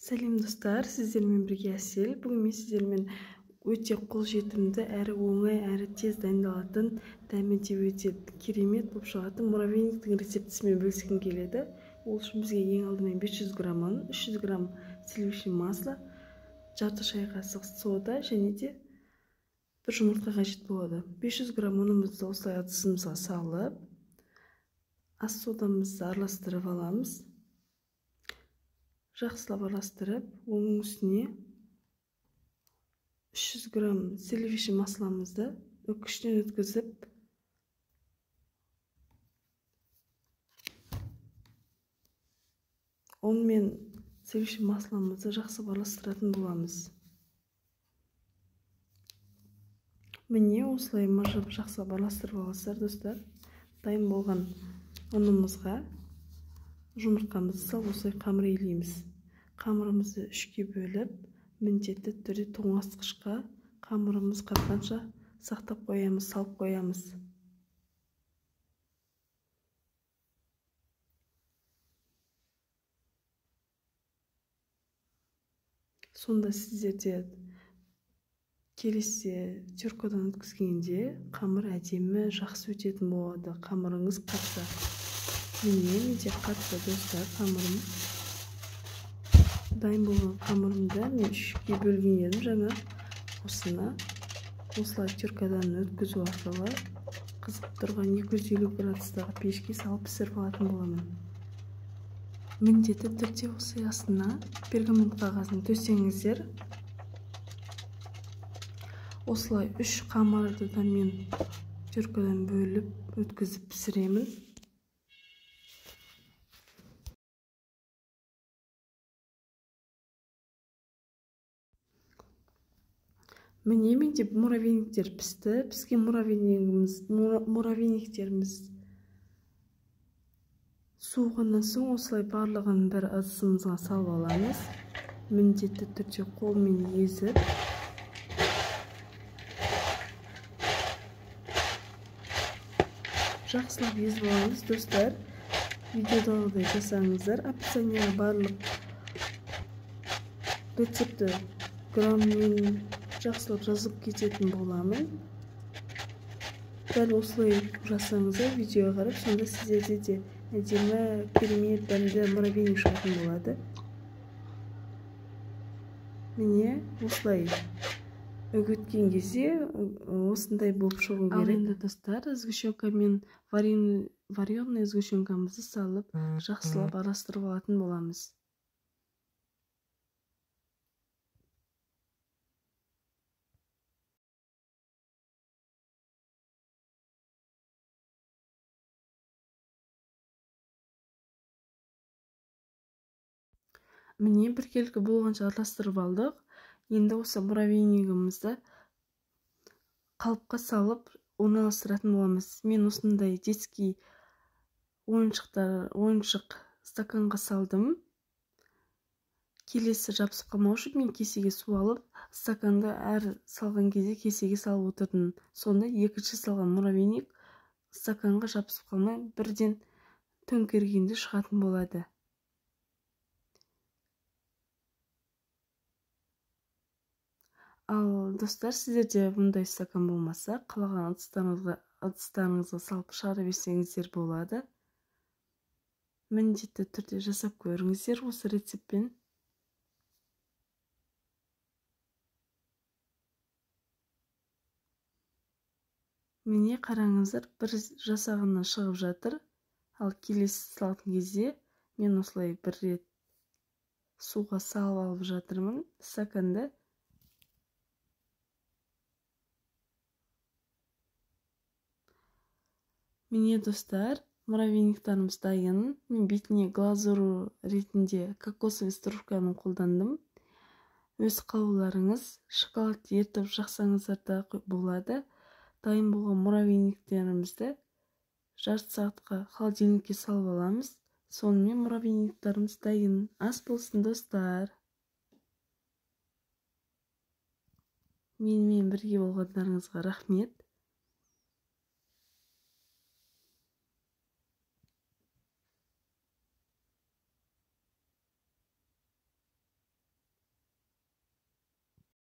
Сәлем достар, сіздермен бірге Әсел. Бүгін мен сіздермен өте қолжетімді, әрі оңай, әрі тез дайындалатын, дәмі де өте керемет болып шығатын муравейниктің рецептісімен бөліскім келеді. Ол үшін бізге ең алдымен 500 грамм ұн, 300 грамм сливочный масло, жарты шай қасық сода және де бір жұмыртқа қажет болады. 500 грамм ұнымызды осылай ыдысымызға салып, ас содамызды араластырып аламыз. Жақсылап араластырып, оның үстіне 300 грамм сливочный масломызды үккіштен өткізіп, ұн мен сливочный масломызды жақсылап араластыратын боламыз. Міне осылай мыжып жақсылап араластырып аласыздар достар. Дайын болған ұнымызға жұмыртқамызды салып осылай қамыр илейміз. Қамырымызды 3-ке бөліп, міндетті түрде тоңазытқышқа қамырымыз қатқанша сақтап қоямыз, салып қоямыз. Сонда сіздерде келесі теркадан өткізгенде қамыр әдемі жақсы өтетін болады. Қамырыңыз қатса. Менде қатты достар қамырым. Дайын болған қамырымды мен 3-ке бөлген едім жаңа. Осылай теркадан өткізу арқылы қызып тұрған 250 градустағы пешке салып пісіріп алатын боламын. Міндетті түрде осылай астына пергамент қағазын төсеңіздер. Осылай 3 қамырды да мен теркадан бөліп өткізіп пісіремін. Міне менде муравейниктер пісті. Піскен муравейниктеріміз суығаннан соң осылай барлығын бір ыдысымызға салып аламыз. Міндетті түрде қолмен езіп, жақсылап езіп аламыз достар. Видеодағыдай жасаңыздар. Описанияға барлық рецепті граммен жақсылап жазып кететін боламын. Дәл осылай жасаңыздар, видеоға қарап, сонда сіздерде де әдемі, керемет, дәмді муравейник шығатын болады. Міне осылай үгіткен кезде осындай болып шығу керек. Ал енді достар, сгущенкамен вареный сгущенкамызды салып, жақсылап араластырып алатын боламыз. Міне біркелкі болғанша араластырып алдық. Енді осы муравейнигімізді қалыпқа салып орналастыратын боламыз. Мен осындай детский ойыншық стаканға салдым. Келесі жабысып қалмау үшін мен кесеге су алып, стаканды әр салған кезде кесеге салып отырдым. Сонда екінші салған муравейник стаканға жабысып қалмай, бірден төңкергенде шығатын болады. Ал достар, сіздерде бұндай стакан болмаса, қалаған ыдыстарыңызға салып шығара берсеңіздер болады. Міндетті түрде жасап көріңіздер осы рецептпен. Міне қараңыздар, бір жасағаннан шығып жатыр. Ал келесі салатын кезде мен осылай бір рет суға салып алып жатырмын стаканды. Міне достар, муравейниктарымыз дайын. Мен бетіне глазуру ретінде кокосовый стружканы қолдандым. Өз қалауларыңыз шоколад ертіп жақсаңыздар да болады. Дайын болған муравейниктерімізді жарты сағатқа холодильникке салып аламыз. Сонымен муравейниктарымыз дайын. Ас болсын достар. Менімен бірге болғандарыңызға рахмет.